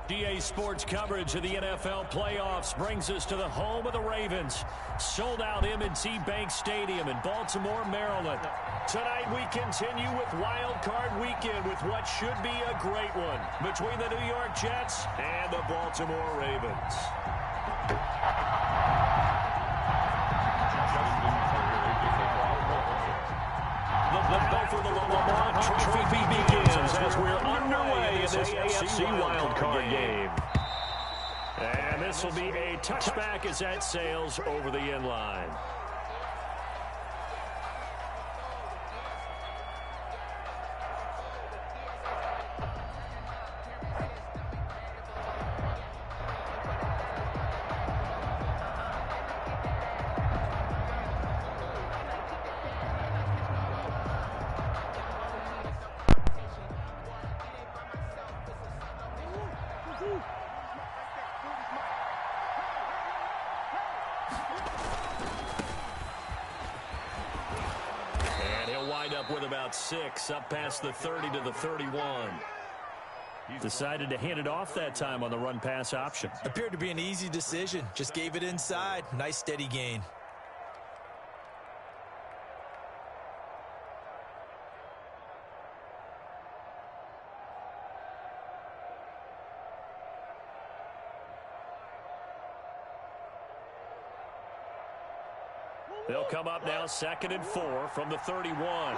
EA Sports coverage of the NFL playoffs brings us to the home of the Ravens. Sold out M&T Bank Stadium in Baltimore, Maryland. Tonight we continue with Wild Card Weekend with what should be a great one between the New York Jets and the Baltimore Ravens. The battle for the Lamont Trophy begins as we're underway in this AFC wildcard game. And this will be a touchback as that sails over the end line. With about 6, up past the 30 to the 31. Decided to hand it off that time on the run-pass option. Appeared to be an easy decision. Just gave it inside. Nice steady gain. They'll come up now 2nd and 4 from the 31.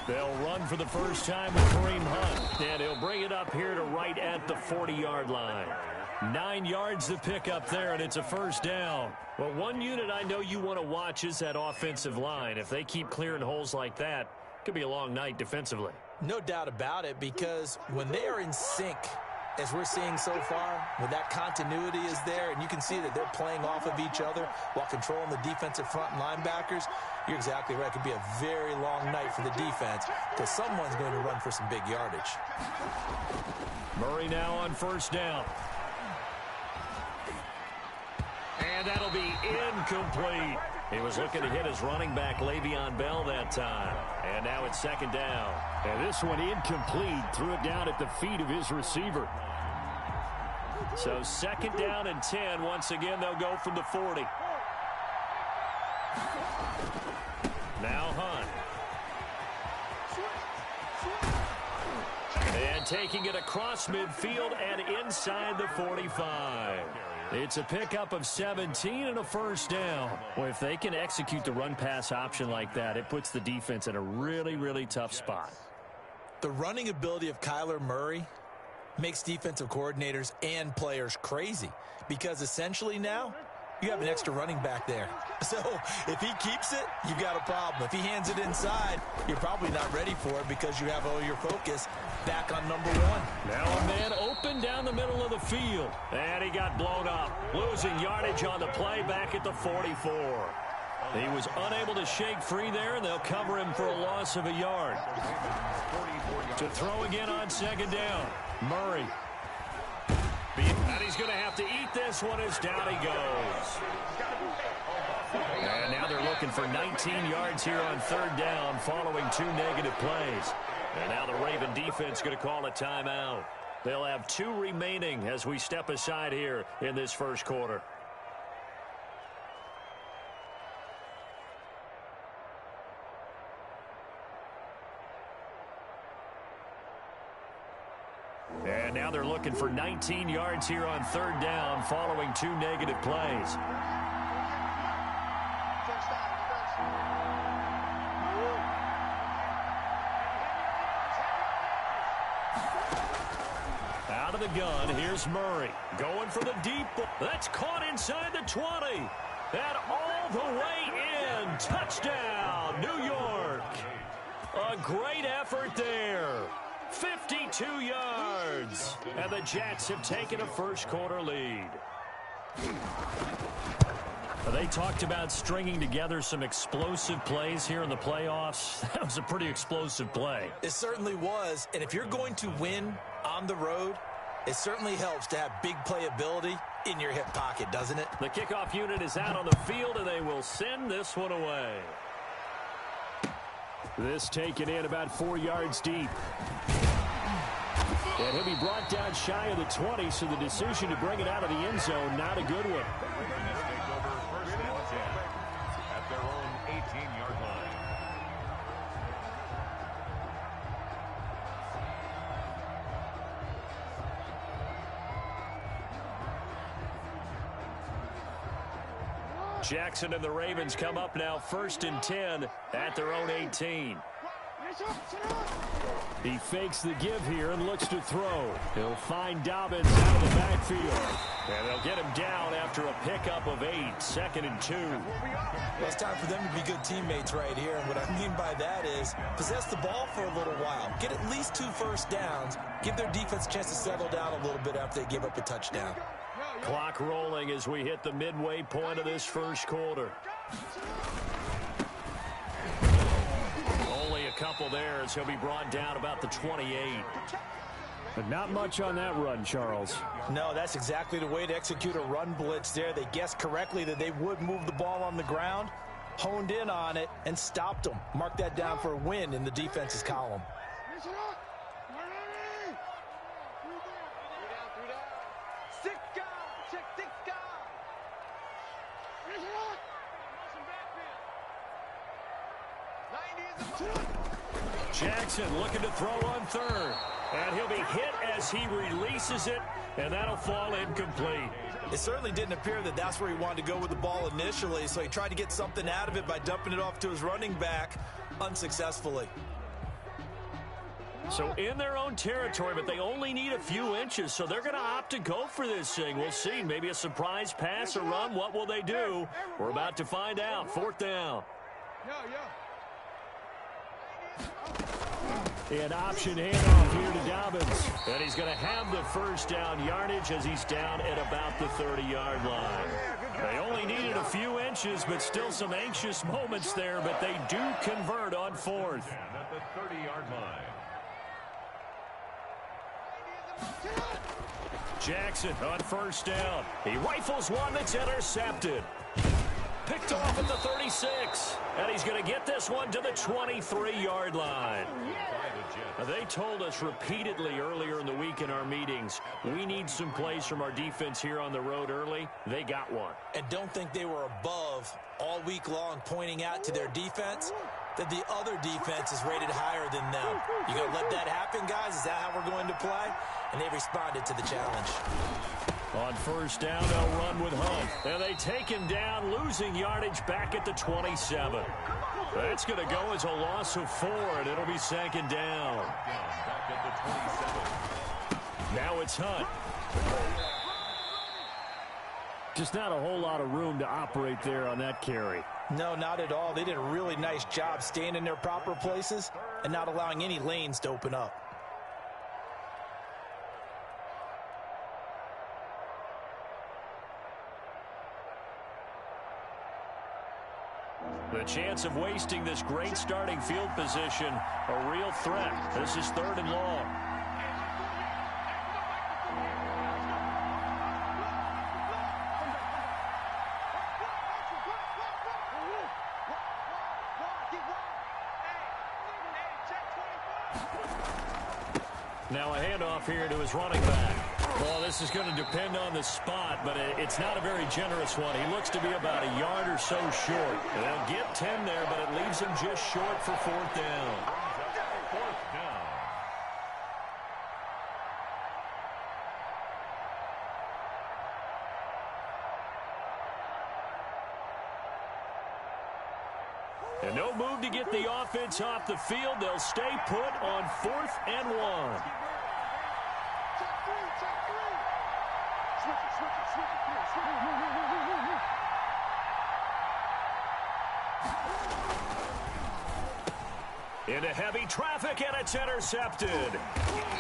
They'll run for the first time with Kareem Hunt. And he'll bring it up here to right at the 40-yard line. 9 yards to pick up there, and it's a first down. Well, one unit I know you want to watch is that offensive line. If they keep clearing holes like that, could be a long night defensively. No doubt about it, because when they are in sync, as we're seeing so far, when that continuity is there, and you can see that they're playing off of each other while controlling the defensive front and linebackers, you're exactly right. It could be a very long night for the defense because someone's going to run for some big yardage. Murray now on first down. And that'll be incomplete. He was looking to hit his running back, Le'Veon Bell, that time. And now it's 2nd down. And this one incomplete. Threw it down at the feet of his receiver. So 2nd down and 10. Once again, they'll go from the 40. Now Hunt. And taking it across midfield and inside the 45. It's a pickup of 17 and a first down. Well, if they can execute the run-pass option like that, it puts the defense in a really, really tough spot. The running ability of Kyler Murray makes defensive coordinators and players crazy because essentially now you have an extra running back there. So if he keeps it, you've got a problem. If he hands it inside, you're probably not ready for it because you have all your focus back on number 1. Now a man open down the middle of the field. And he got blown up. Losing yardage on the play back at the 44. He was unable to shake free there, and they'll cover him for a loss of a yard. To throw again on 2nd down. Murray. And he's going to have to eat this one as down he goes. And now they're looking for 19 yards here on 3rd down following 2 negative plays. And now the Raven defense going to call a timeout. They'll have 2 remaining as we step aside here in this first quarter. And now they're looking for 19 yards here on 3rd down following 2 negative plays. Out of the gun, here's Murray. Going for the deep ball. That's caught inside the 20. And all the way in. Touchdown, New York. A great effort there. 52 yards. And the Jets have taken a first quarter lead. They talked about stringing together some explosive plays here in the playoffs. That was a pretty explosive play. It certainly was. And if you're going to win on the road, it certainly helps to have big playability in your hip pocket, doesn't it? The kickoff unit is out on the field, and they will send this one away. This taken in about 4 yards deep. And he'll be brought down shy of the 20, so the decision to bring it out of the end zone, not a good one. At their own 18-yard line. Jackson and the Ravens come up now 1st and 10 at their own 18. He fakes the give here and looks to throw. He'll find Dobbins out of the backfield. And they'll get him down after a pickup of 8, 2nd and 2. Well, it's time for them to be good teammates right here. And what I mean by that is possess the ball for a little while. Get at least 2 first downs. Give their defense a chance to settle down a little bit after they give up a touchdown. Clock rolling as we hit the midway point of this first quarter. Only a couple there as he'll be brought down about the 28. But not much on that run, Charles. No, that's exactly the way to execute a run blitz there. They guessed correctly that they would move the ball on the ground, honed in on it, and stopped them. Mark that down for a win in the defense's column. Jackson looking to throw on 3rd. And he'll be hit as he releases it, and that'll fall incomplete. It certainly didn't appear that that's where he wanted to go with the ball initially, so he tried to get something out of it by dumping it off to his running back unsuccessfully. So in their own territory, but they only need a few inches, so they're going to opt to go for this thing. We'll see. Maybe a surprise pass or run. What will they do? We're about to find out. 4th down. An option handoff here to Dobbins. And he's going to have the first down yardage as he's down at about the 30-yard line. They only needed a few inches, but still some anxious moments there, but they do convert on 4th. At the 30-yard line. Jackson on 1st down. He rifles one that's intercepted. Picked off at the 36. And he's going to get this one to the 23-yard line. They told us repeatedly earlier in the week in our meetings, we need some plays from our defense here on the road early. They got one. And don't think they were above all week long pointing out to their defense that the other defense is rated higher than them. You going to let that happen, guys? Is that how we're going to play? And they responded to the challenge. On 1st down, they'll run with Hunt. And they take him down, losing yardage back at the 27. That's going to go as a loss of 4, and it'll be 2nd down. Back at the 27. Now it's Hunt. Just not a whole lot of room to operate there on that carry. No, not at all. They did a really nice job staying in their proper places and not allowing any lanes to open up. The chance of wasting this great starting field position, a real threat. This is 3rd and long. Now a handoff here to his running back. Well, this is going to depend on the spot, but it's not a very generous one. He looks to be about a yard or so short. They'll get 10 there, but it leaves him just short for 4th down. 4th down. And no move to get the offense off the field. They'll stay put on 4th and 1. Into heavy traffic, and it's intercepted.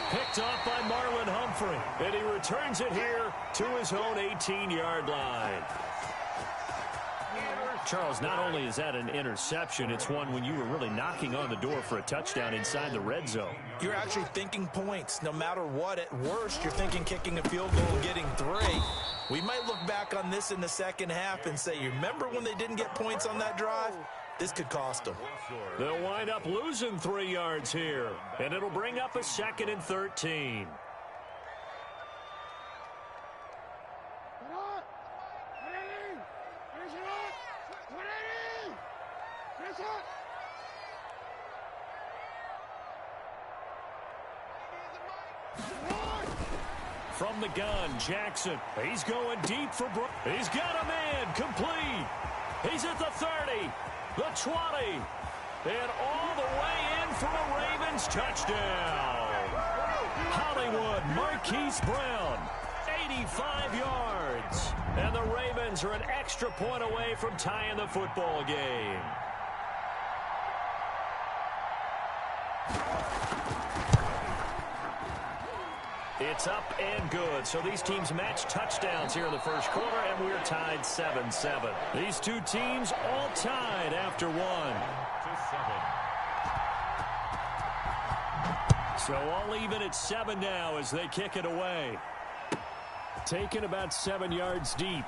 Picked off by Marlon Humphrey. And he returns it here to his own 18-yard line. Charles, not only is that an interception, it's one when you were really knocking on the door for a touchdown inside the red zone. You're actually thinking points. No matter what, at worst, you're thinking kicking a field goal and getting 3. We might look back on this in the second half and say, you remember when they didn't get points on that drive? This could cost them. They'll wind up losing 3 yards here, and it'll bring up a 2nd and 13. From the gun, Jackson. He's going deep for Brook. He's got a man complete. He's at the 30, the 20, and all the way in for a Ravens touchdown. Hollywood Marquise Brown, 85 yards. And the Ravens are an extra point away from tying the football game. It's up and good. So these teams match touchdowns here in the first quarter, and we're tied 7-7. These two teams all tied after 1. So all even at 7 now as they kick it away. Taken about 7 yards deep.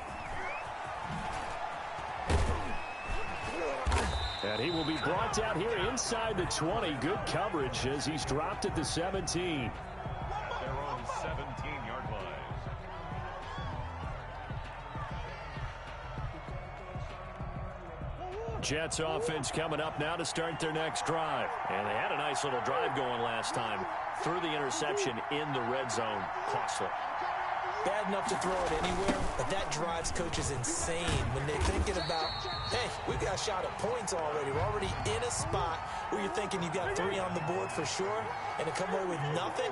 And he will be brought down here inside the 20. Good coverage as he's dropped at the 17. 17-yard line. Jets offense coming up now to start their next drive. And they had a nice little drive going last time. Threw the interception in the red zone. Costly. Bad enough to throw it anywhere, but that drives coaches insane when they're thinking about, hey, we got a shot at points already. We're already in a spot where you're thinking you've got 3 on the board for sure, and to come away with nothing,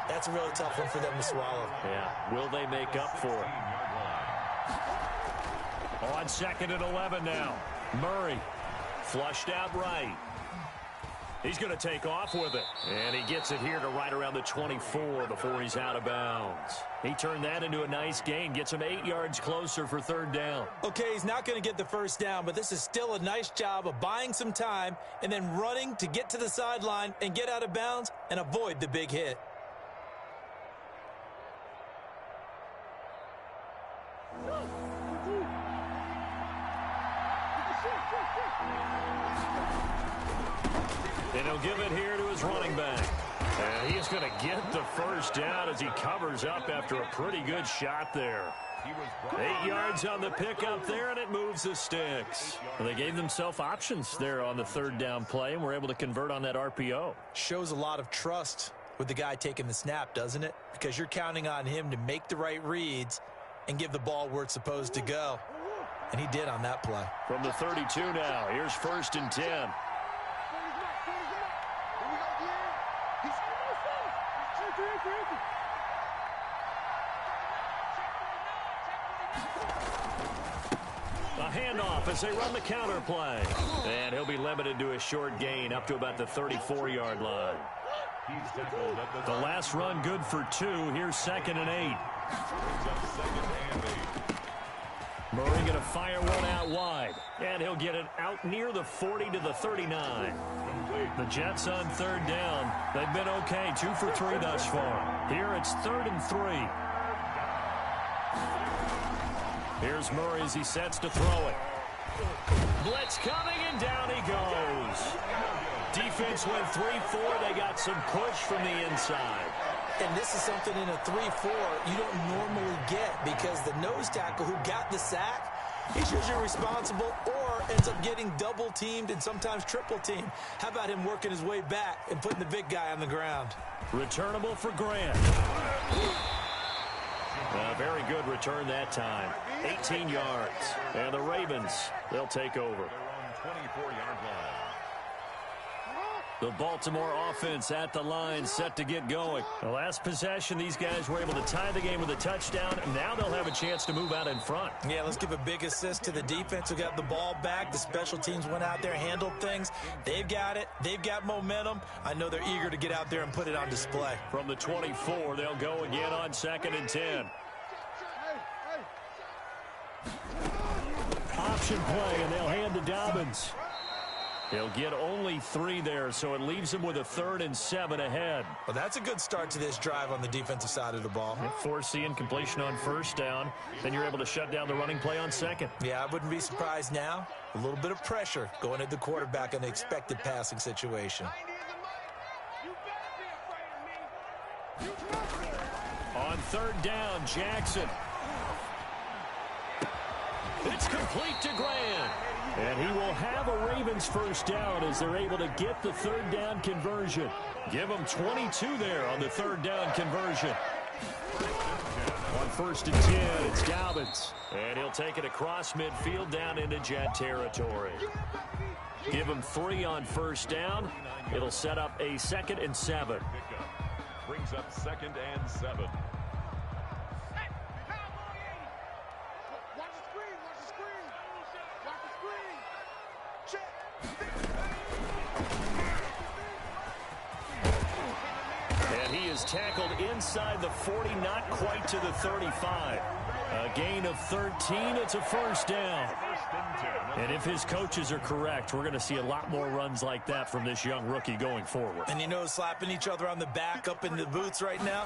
that's a really tough one for them to swallow. Yeah, will they make up for it? On 2nd and 11 now. Murray flushed out right. He's going to take off with it. And he gets it here to right around the 24 before he's out of bounds. He turned that into a nice gain. Gets him 8 yards closer for 3rd down. Okay, he's not going to get the first down, but this is still a nice job of buying some time and then running to get to the sideline and get out of bounds and avoid the big hit. And he'll give it here to his running back. And he's going to get the first down as he covers up after a pretty good shot there. 8 yards on the pickup there, and it moves the sticks. And they gave themselves options there on the 3rd down play, and were able to convert on that RPO. Shows a lot of trust with the guy taking the snap, doesn't it? Because you're counting on him to make the right reads and give the ball where it's supposed to go. And he did on that play. From the 32 now, here's 1st and 10. A handoff as they run the counter play. And he'll be limited to a short gain up to about the 34-yard line. The last run good for 2. Here's 2nd and 8. Murray going to fire one out wide. And he'll get it out near the 40 to the 39. The Jets on 3rd down. They've been okay. 2 for 3 thus far. Here it's 3rd and 3. Here's Murray as he sets to throw it. Blitz coming, and down he goes. Defense went 3-4. They got some push from the inside. And this is something in a 3-4 you don't normally get, because the nose tackle who got the sack, he's usually responsible or ends up getting double-teamed and sometimes triple-teamed. How about him working his way back and putting the big guy on the ground? Returnable for Grant. A very good return that time. 18 yards. And the Ravens, they'll take over. 24-yard line. The Baltimore offense at the line, set to get going. The last possession, these guys were able to tie the game with a touchdown. Now they'll have a chance to move out in front. Yeah, let's give a big assist to the defense who got the ball back. The special teams went out there, handled things. They've got it. They've got momentum. I know they're eager to get out there and put it on display. From the 24, they'll go again on 2nd and 10. Option play, and they'll hand to Dobbins. He'll get only 3 there, so it leaves him with a 3rd and 7 ahead. Well, that's a good start to this drive on the defensive side of the ball. Force incompletion on 1st down. Then you're able to shut down the running play on 2nd. Yeah, I wouldn't be surprised now. A little bit of pressure going at the quarterback in an expected passing situation. On 3rd down, Jackson. It's complete to Grant. And he will have a Ravens 1st down as they're able to get the 3rd down conversion. Give them 22 there on the 3rd down conversion. On 1st and 10, it's Dobbins. And he'll take it across midfield down into Jet territory. Give him 3 on 1st down. It'll set up a 2nd and 7. Brings up 2nd and 7. And he is tackled inside the 40, not quite to the 35. A gain of 13. It's a 1st down. And if his coaches are correct, we're going to see a lot more runs like that from this young rookie going forward. And you know, slapping each other on the back up in the boots right now?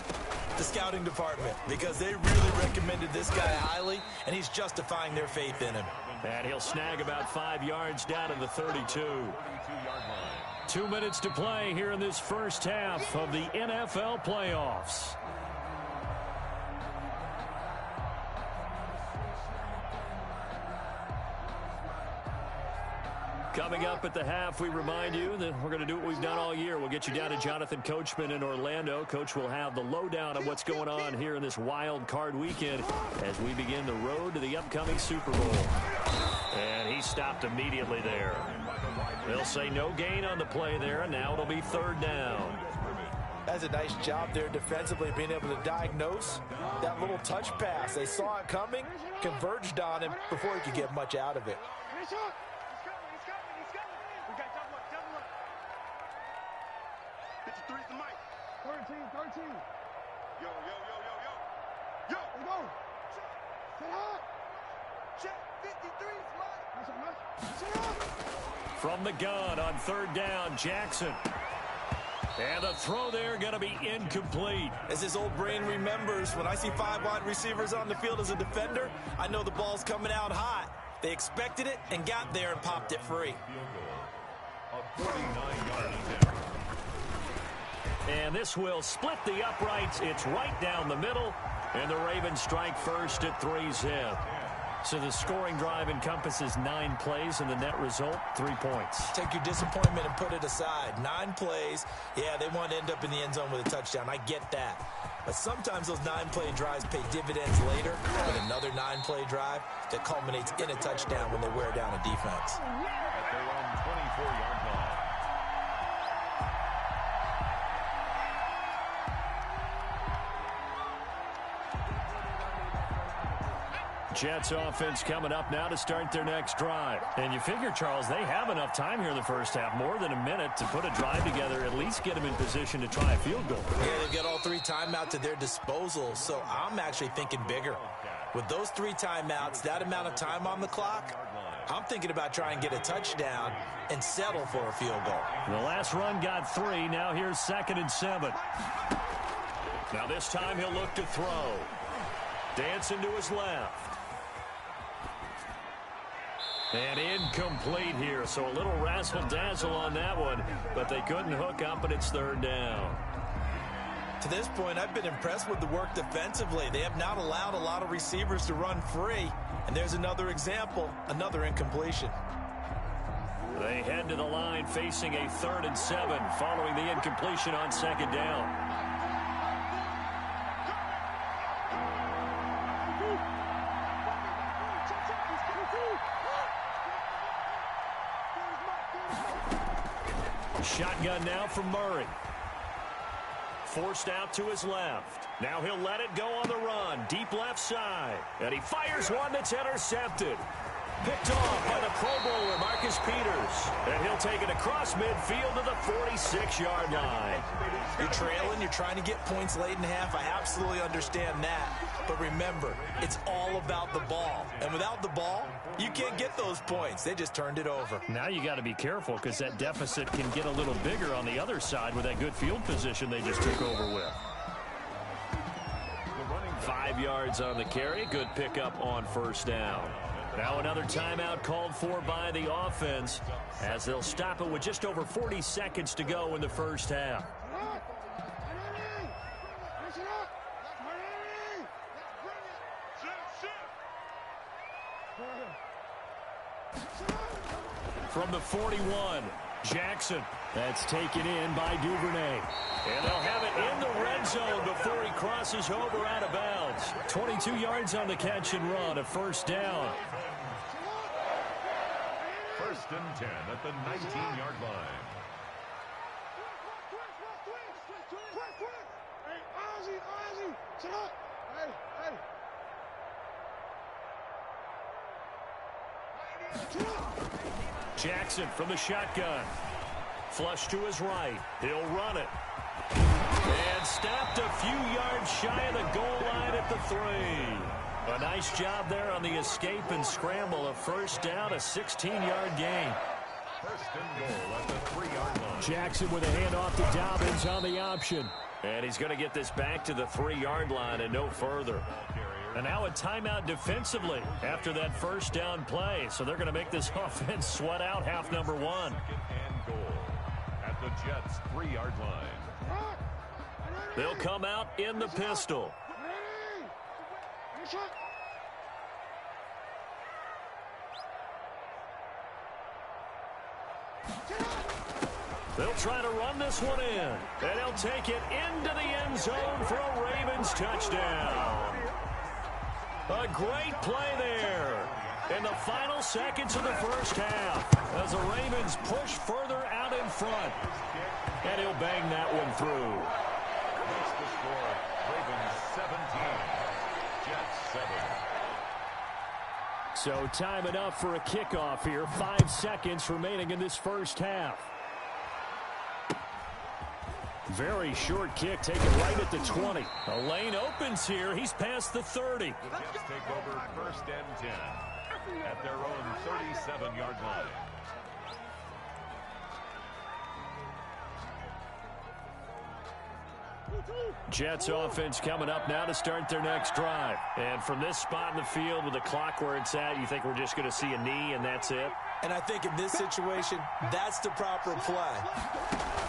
The scouting department, because they really recommended this guy highly, and he's justifying their faith in him. And he'll snag about 5 yards down to the 32. 2 minutes to play here in this 1st half of the NFL playoffs. Coming up at the half, we remind you that we're going to do what we've done all year. We'll get you down to Jonathan Coachman in Orlando. Coach will have the lowdown of what's going on here in this wild card weekend as we begin the road to the upcoming Super Bowl. And he stopped immediately there. They'll say no gain on the play there, and now it'll be 3rd down. That's a nice job there defensively, being able to diagnose that little touch pass. They saw it coming, converged on him before he could get much out of it. From the gun on 3rd down, Jackson. And the throw there going to be incomplete. As his old brain remembers, when I see 5 wide receivers on the field as a defender, I know the ball's coming out hot. They expected it and got there and popped it free. And this will split the uprights. It's right down the middle. And the Ravens strike first at 3-zip. So the scoring drive encompasses 9 plays, and the net result, 3 points. Take your disappointment and put it aside. 9 plays. Yeah, they want to end up in the end zone with a touchdown. I get that. But sometimes those 9-play drives pay dividends later with another 9-play drive that culminates in a touchdown when they wear down a defense. At their own 24-yard line. Jets offense coming up now to start their next drive. And you figure, Charles, they have enough time here in the first half, more than a minute, to put a drive together, at least get them in position to try a field goal. Yeah, they've got all 3 timeouts at their disposal, so I'm actually thinking bigger. With those 3 timeouts, that amount of time on the clock, I'm thinking about trying to get a touchdown and settle for a field goal. The last run got 3. Now here's 2nd and 7. Now this time he'll look to throw. Dancing to his left. And incomplete here, so a little razzle-dazzle on that one, but they couldn't hook up, and it's 3rd down. To this point, I've been impressed with the work defensively. They have not allowed a lot of receivers to run free, and there's another example, another incompletion. They head to the line facing a 3rd and 7 following the incompletion on 2nd down. Shotgun now from Murray. Forced out to his left. Now he'll let it go on the run. Deep left side. And he fires one that's intercepted. Picked off by the Pro Bowler, Marcus Peters. And he'll take it across midfield to the 46-yard line. You're trailing. You're trying to get points late in half. I absolutely understand that. But remember, it's all about the ball. And without the ball, you can't get those points. They just turned it over. Now you got to be careful because that deficit can get a little bigger on the other side with that good field position they just took over with. 5 yards on the carry. Good pickup on first down. Now another timeout called for by the offense as they'll stop it with just over 40 seconds to go in the first half. From the 41, Jackson. That's taken in by Duvernay. And they'll have it in the red zone before he crosses over out of bounds. 22 yards on the catch and run, a first down. First and 10 at the 19-yard line. Jackson from the shotgun. Flush to his right. He'll run it. And stopped a few yards shy of the goal line at the 3. A nice job there on the escape and scramble. A first down, a 16-yard gain. First and goal at the 3-yard line. Jackson with a handoff to Dobbins on the option. And he's going to get this back to the 3-yard line and no further. And now a timeout defensively after that first down play. So they're going to make this offense sweat out half number 1. Second and goal at the Jets' 3-yard line. They'll come out in the pistol. They'll try to run this one in. And they'll take it into the end zone for a Ravens touchdown. A great play there in the final seconds of the first half as the Ravens push further out in front. And he'll bang that one through. That's the score. Ravens 17. Jets 7. So time enough for a kickoff here. 5 seconds remaining in this first half. Very short kick taken right at the 20. A lane opens here. He's past the 30. The Jets take over first and 10 at their own 37-yard line. Jets offense coming up now to start their next drive. And from this spot in the field with the clock where it's at, you think we're just going to see a knee and that's it? And I think in this situation, that's the proper play.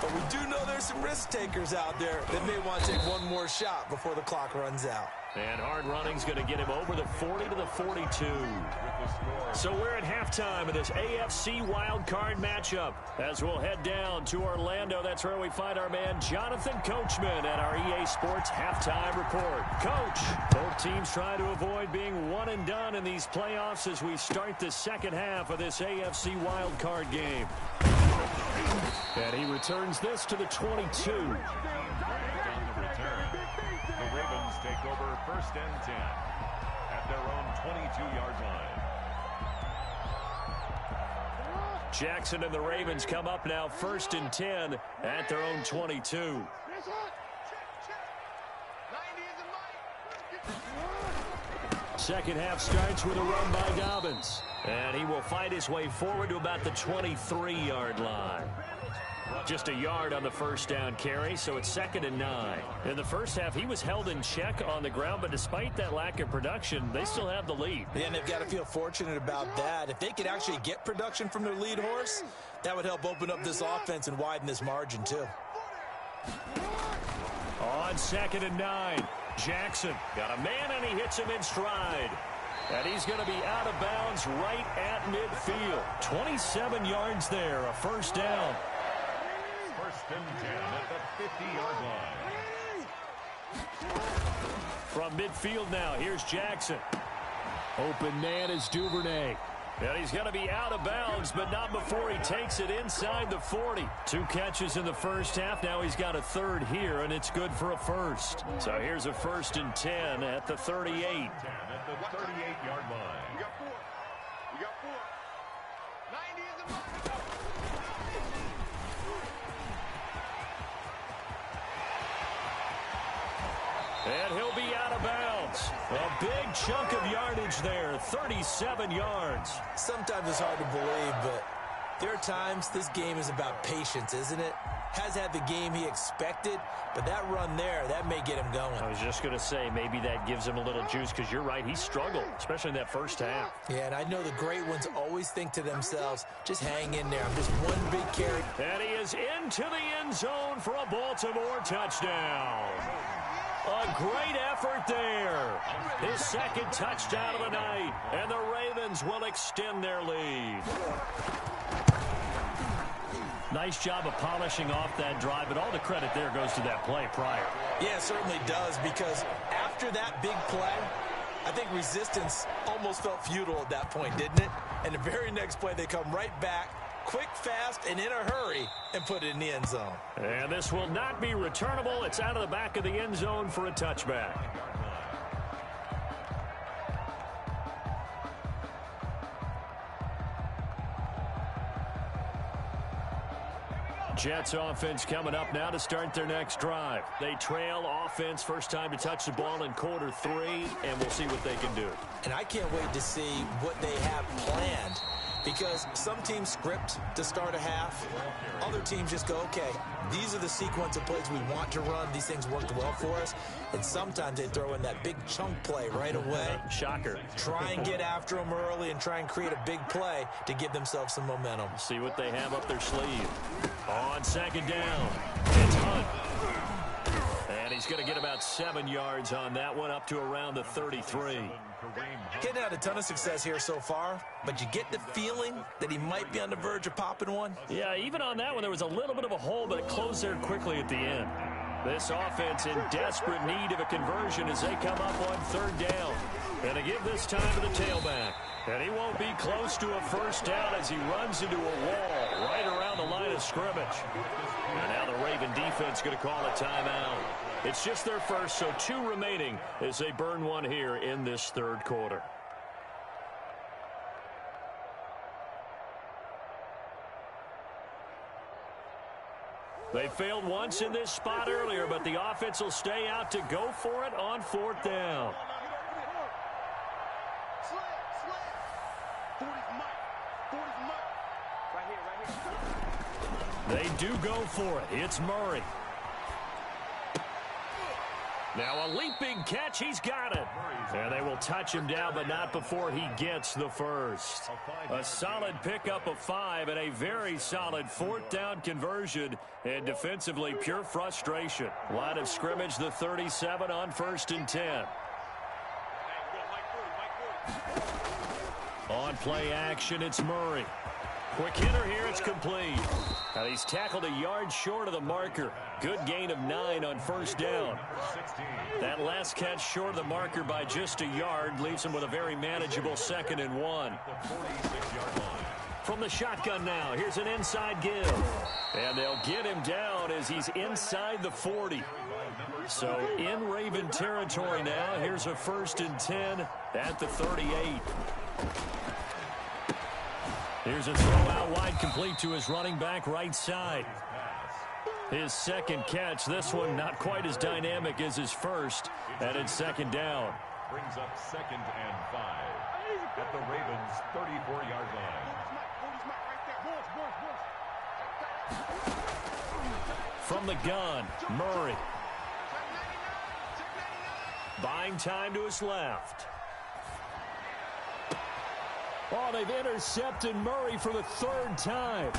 But we do know there's some risk takers out there that may want to take one more shot before the clock runs out. And hard running's going to get him over the 40 to the 42. So we're at halftime of this AFC wildcard matchup. As we'll head down to Orlando, that's where we find our man Jonathan Coachman at our EA Sports Halftime Report. Coach, both teams try to avoid being one and done in these playoffs as we start the second half of this AFC wildcard game. And he returns this to the 22. On the return, the Ravens take over first and 10 at their own 22-yard line. Jackson and the Ravens come up now first and 10 at their own 22. Second half starts with a run by Dobbins. And he will fight his way forward to about the 23-yard line. Just a yard on the first down carry, so it's 2nd and 9. In the first half, he was held in check on the ground, but despite that lack of production, they still have the lead. Yeah, and they've got to feel fortunate about that. If they could actually get production from their lead horse, that would help open up this offense and widen this margin, too. On 2nd and 9, Jackson got a man, and he hits him in stride. And he's going to be out of bounds right at midfield. 27 yards there, a first down. First and 10 at the 50-yard line. From midfield now, here's Jackson. Open man is Duvernay. And he's going to be out of bounds, but not before he takes it inside the 40. 2 catches in the first half. Now he's got a third here, and it's good for a first. So here's a first and 10 at the 38. 10 at the 38-yard line. A big chunk of yardage there, 37 yards. Sometimes it's hard to believe, but there are times this game is about patience, isn't it? Has had the game he expected, but that run there, that may get him going. I was just going to say, maybe that gives him a little juice, because you're right, he struggled, especially in that first half. Yeah, and I know the great ones always think to themselves, just hang in there. I'm just one big carry. And he is into the end zone for a Baltimore touchdown. A great effort there. His second touchdown of the night, and the Ravens will extend their lead. Nice job of polishing off that drive, but all the credit there goes to that play prior. Yeah, it certainly does, because after that big play, I think resistance almost felt futile at that point, didn't it? And the very next play, they come right back, quick, fast, and in a hurry, and put it in the end zone. And this will not be returnable. It's out of the back of the end zone for a touchback. Jets offense coming up now to start their next drive. They trail offense, first time to touch the ball in quarter 3, and we'll see what they can do. And I can't wait to see what they have planned, because some teams script to start a half. Other teams just go, okay, these are the sequence of plays we want to run. These things worked well for us. And sometimes they throw in that big chunk play right away. Shocker. Try and get after them early and try and create a big play to give themselves some momentum. See what they have up their sleeve. On second down, it's Hunt. And he's going to get about 7 yards on that one, up to around the 33. Getting had a ton of success here so far, but you get the feeling that he might be on the verge of popping one. Yeah, even on that one, there was a little bit of a hole, but it closed there quickly at the end. This offense in desperate need of a conversion as they come up on third down. And they give this time to the tailback. And he won't be close to a first down as he runs into a wall right around the line of scrimmage. And now the Raven defense going to call a timeout. It's just their first, so 2 remaining as they burn one here in this third quarter. They failed once in this spot earlier, but the offense will stay out to go for it on fourth down. They do go for it. It's Murray. Now a leaping catch. He's got it. And they will touch him down, but not before he gets the first. A solid pickup of 5 and a very solid fourth down conversion. And defensively, pure frustration. Line of scrimmage, the 37 on 1st and 10. On play action, it's Murray. Quick hitter here, it's complete. And he's tackled a yard short of the marker. Good gain of 9 on first down. That last catch short of the marker by just a yard leaves him with a very manageable 2nd and 1. From the shotgun now, here's an inside give. And they'll get him down as he's inside the 40. So in Raven territory now, here's a 1st and 10 at the 38. Here's a throw out wide, complete to his running back right side. His second catch, this one not quite as dynamic as his first, and it's 2nd down. Brings up 2nd and 5 at the Ravens' 34-yard line. From the gun, Murray. Buying time to his left. Oh, they've intercepted Murray for the 3rd time.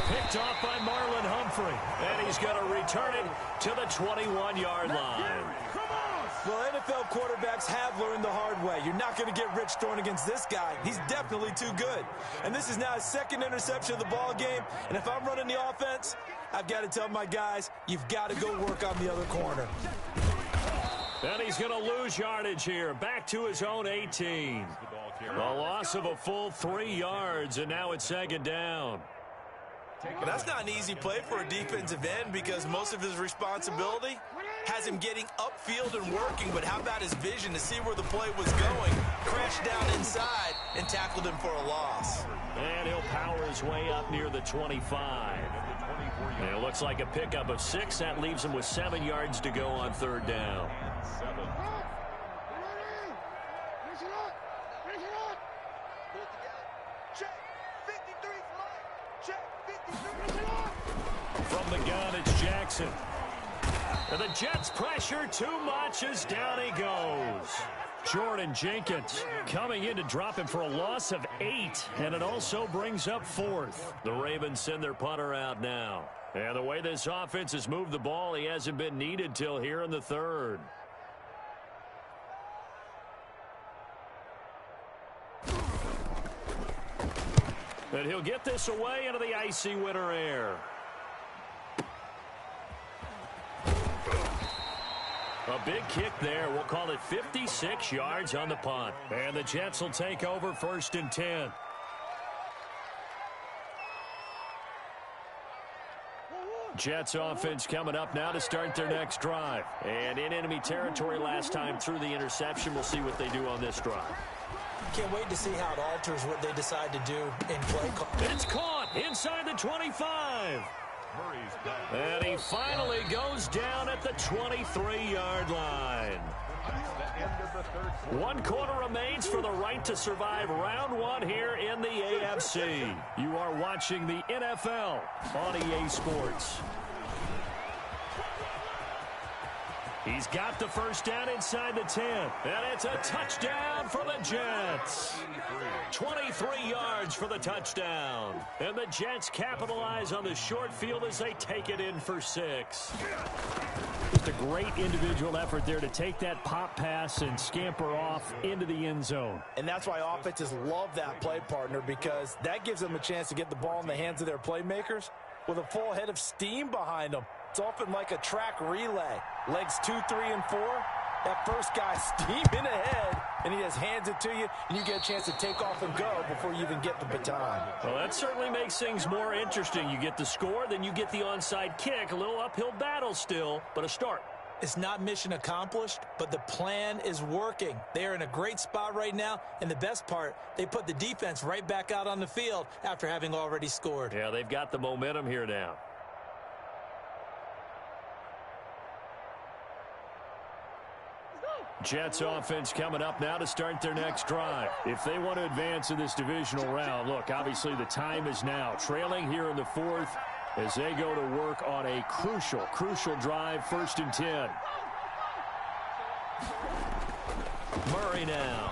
Picked off by Marlon Humphrey. And he's going to return it to the 21-yard line. Well, NFL quarterbacks have learned the hard way. You're not going to get rich throwing against this guy. He's definitely too good. And this is now his 2nd interception of the ball game. And if I'm running the offense, I've got to tell my guys, you've got to go work on the other corner. And he's going to lose yardage here. Back to his own 18. A loss of a full 3 yards, and now it's 2nd down. That's not an easy play for a defensive end because most of his responsibility has him getting upfield and working, but how about his vision to see where the play was going, crashed down inside, and tackled him for a loss. And he'll power his way up near the 25. And it looks like a pickup of 6. That leaves him with 7 yards to go on 3rd down. From the gun, it's Jackson. And the Jets pressure too much as down he goes. Jordan Jenkins coming in to drop him for a loss of 8, and it also brings up 4th. The Ravens send their punter out now. And the way this offense has moved the ball, he hasn't been needed till here in the 3rd. And he'll get this away into the icy winter air. A big kick there. We'll call it 56 yards on the punt. And the Jets will take over 1st and 10. Jets offense coming up now to start their next drive. And in enemy territory last time through the interception. We'll see what they do on this drive. Can't wait to see how it alters what they decide to do in play call. It's caught inside the 25. And he finally goes down at the 23-yard line. 1 quarter remains for the right to survive round 1 here in the AFC. You are watching the NFL on EA Sports. He's got the first down inside the 10. And it's a touchdown for the Jets. 23 yards for the touchdown. And the Jets capitalize on the short field as they take it in for 6. Just a great individual effort there to take that pop pass and scamper off into the end zone. And that's why offenses love that play partner, because that gives them a chance to get the ball in the hands of their playmakers with a full head of steam behind them. It's often like a track relay. Legs 2, 3, and 4. That first guy steaming ahead, and he just hands it to you, and you get a chance to take off and go before you even get the baton. Well, that certainly makes things more interesting. You get the score, then you get the onside kick. A little uphill battle still, but a start. It's not mission accomplished, but the plan is working. They are in a great spot right now, and the best part, they put the defense right back out on the field after having already scored. Yeah, they've got the momentum here now. Jets offense coming up now to start their next drive. If they want to advance in this divisional round, look, obviously the time is now. Trailing here in the 4th as they go to work on a crucial drive, 1st and 10. Murray now.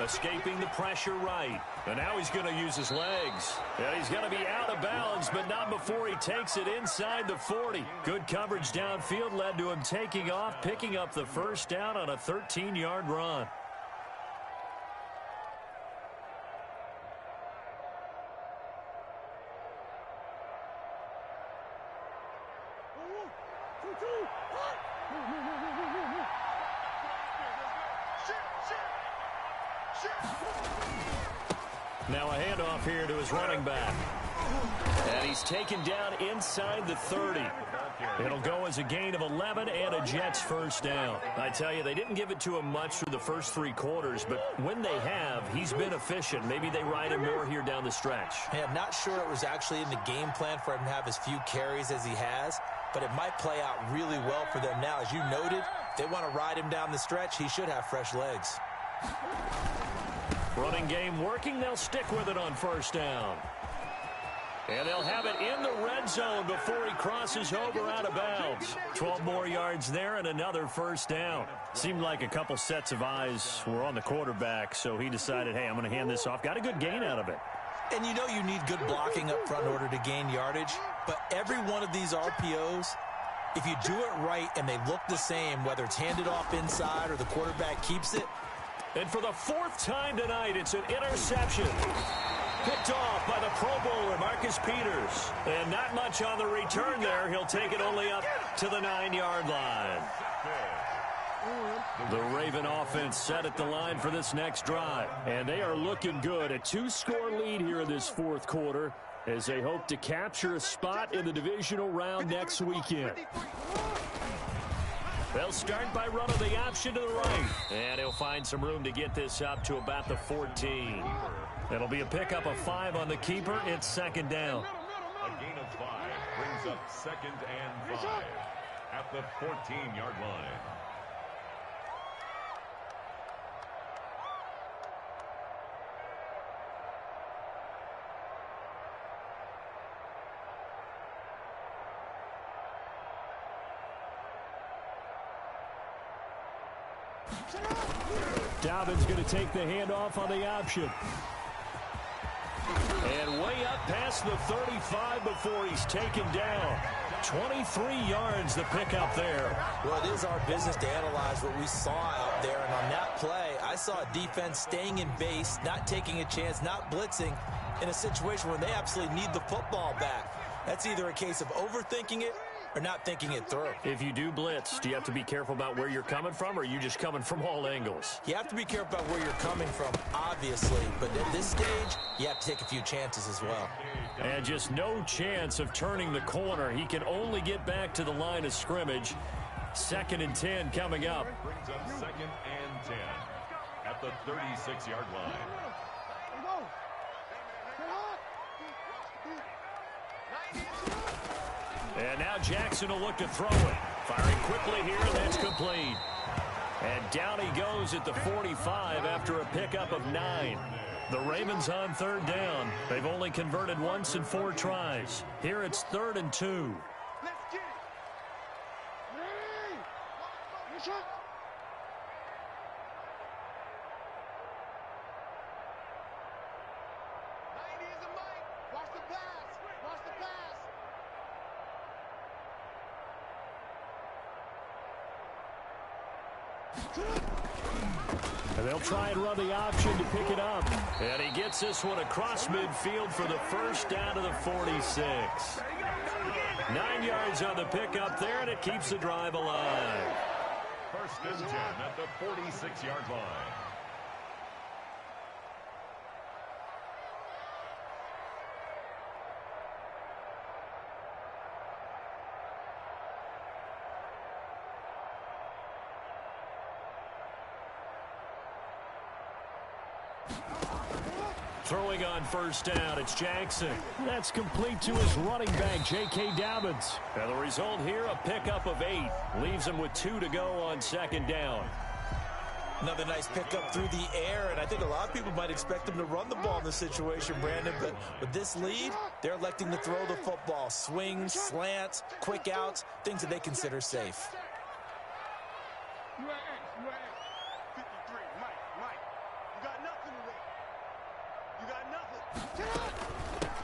Escaping the pressure right. And now he's going to use his legs. And he's going to be out of bounds, but not before he takes it inside the 40. Good coverage downfield led to him taking off, picking up the first down on a 13-yard run. Now a handoff here to his running back. And he's taken down inside the 30. It'll go as a gain of 11 and a Jets first down. I tell you, they didn't give it to him much through the first 3 quarters, but when they have, he's been efficient. Maybe they ride him more here down the stretch. Hey, I'm not sure it was actually in the game plan for him to have as few carries as he has, but it might play out really well for them now. As you noted, if they want to ride him down the stretch, he should have fresh legs. Running game working. They'll stick with it on first down. And they'll have it in the red zone before he crosses over out of bounds. 12 more yards there and another first down. Seemed like a couple sets of eyes were on the quarterback, so he decided, hey, I'm going to hand this off. Got a good gain out of it. And you know you need good blocking up front in order to gain yardage, but every one of these RPOs, if you do it right and they look the same, whether it's handed off inside or the quarterback keeps it. And for the 4th time tonight, it's an interception. Picked off by the Pro Bowler, Marcus Peters. And not much on the return there. He'll take it only up to the 9-yard line. The Raven offense set at the line for this next drive. And they are looking good. A 2-score lead here in this 4th quarter as they hope to capture a spot in the divisional round next weekend. They'll start by running the option to the right. And he'll find some room to get this up to about the 14. It'll be a pickup of 5 on the keeper. It's 2nd down. A gain of 5 brings up 2nd and 5 at the 14-yard line. Dobbins going to take the handoff on the option. And way up past the 35 before he's taken down. 23 yards the pickup there. Well, it is our business to analyze what we saw out there. And on that play, I saw a defense staying in base, not taking a chance, not blitzing in a situation where they absolutely need the football back. That's either a case of overthinking it or not thinking it through. If you do blitz, do you have to be careful about where you're coming from, or are you just coming from all angles? You have to be careful about where you're coming from, obviously. But at this stage, you have to take a few chances as well. And just no chance of turning the corner. He can only get back to the line of scrimmage. 2nd and 10 coming up. Brings up 2nd and 10 at the 36-yard line. And now Jackson will look to throw it. Firing quickly here, and that's complete. And down he goes at the 45 after a pickup of 9. The Ravens on 3rd down. They've only converted once in 4 tries. Here it's 3rd and 2. And they'll try and run the option to pick it up. And he gets this one across midfield for the first down to the 46. 9 yards on the pickup there, and it keeps the drive alive. 1st and 10 at the 46-yard line. Throwing on 1st down, it's Jackson. That's complete to his running back, J.K. Dobbins. And the result here, a pickup of 8. Leaves him with 2 to go on 2nd down. Another nice pickup through the air, and I think a lot of people might expect him to run the ball in this situation, Brandon, but with this lead, they're electing to throw the football. Swings, slants, quick outs, things that they consider safe.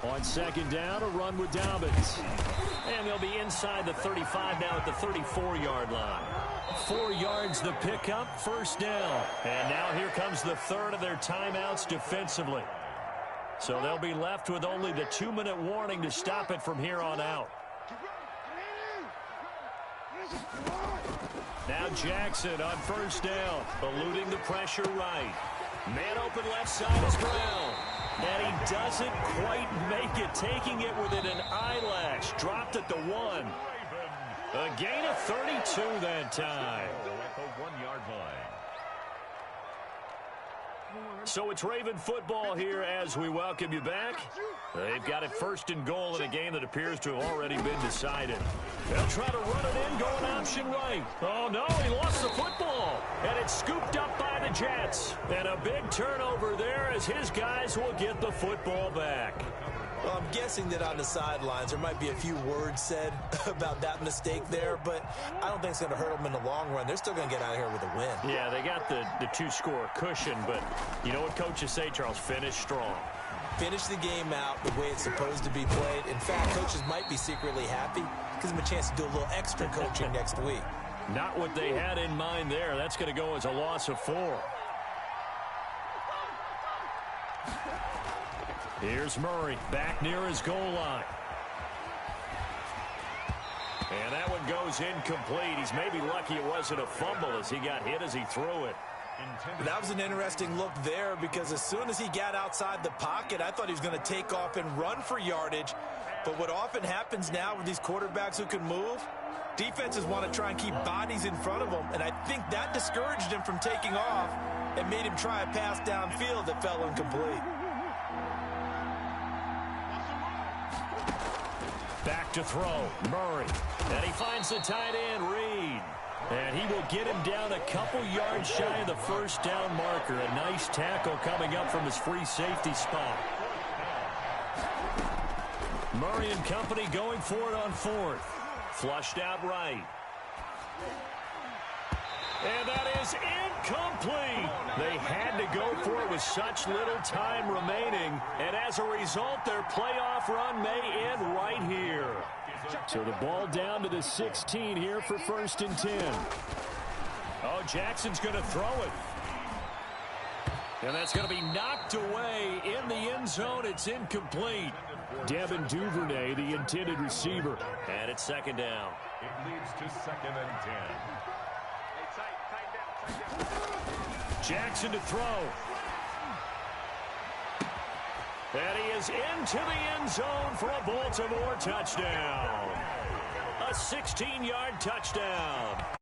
On 2nd down, a run with Dobbins. And they'll be inside the 35 now at the 34-yard line. 4 yards the pickup, 1st down. And now here comes the 3rd of their timeouts defensively. So they'll be left with only the 2-minute warning to stop it from here on out. Now Jackson on 1st down, eluding the pressure right. Man open left side is Brown. And he doesn't quite make it, taking it within an eyelash. Dropped at the 1. A gain of 32 that time. At the 1-yard line. So it's Raven football here as we welcome you back. They've got it 1st and goal in a game that appears to have already been decided. They'll try to run it in, going option right. Oh, no, he lost the football. And it's scooped up by the Jets. And a big turnover there as his guys will get the football back. Well, I'm guessing that on the sidelines there might be a few words said about that mistake there, but I don't think it's going to hurt them in the long run. They're still going to get out of here with a win. Yeah, they got the 2-score cushion, but you know what coaches say, Charles? Finish strong. Finish the game out the way it's supposed to be played. In fact, coaches might be secretly happy. Gives them a chance to do a little extra coaching next week. Not what they had in mind there. That's going to go as a loss of 4. Here's Murray back near his goal line. And that one goes incomplete. He's maybe lucky it wasn't a fumble as he got hit as he threw it. That was an interesting look there because as soon as he got outside the pocket, I thought he was going to take off and run for yardage. But what often happens now with these quarterbacks who can move, defenses want to try and keep bodies in front of them. And I think that discouraged him from taking off and made him try a pass downfield that fell incomplete. Back to throw, Murray. And he finds the tight end, Reed. And he will get him down a couple yards shy of the 1st down marker. A nice tackle coming up from his free safety spot. Murray and company going for it on 4th. Flushed out right. And that is incomplete. They had to go for it with such little time remaining. And as a result, their playoff run may end right here. So the ball down to the 16 here for 1st and 10. Oh, Jackson's going to throw it. And that's going to be knocked away in the end zone. It's incomplete. Devin Duvernay, the intended receiver. And it's 2nd down. It leads to 2nd and 10. Jackson to throw. And he is into the end zone for a Baltimore touchdown. A 16-yard touchdown.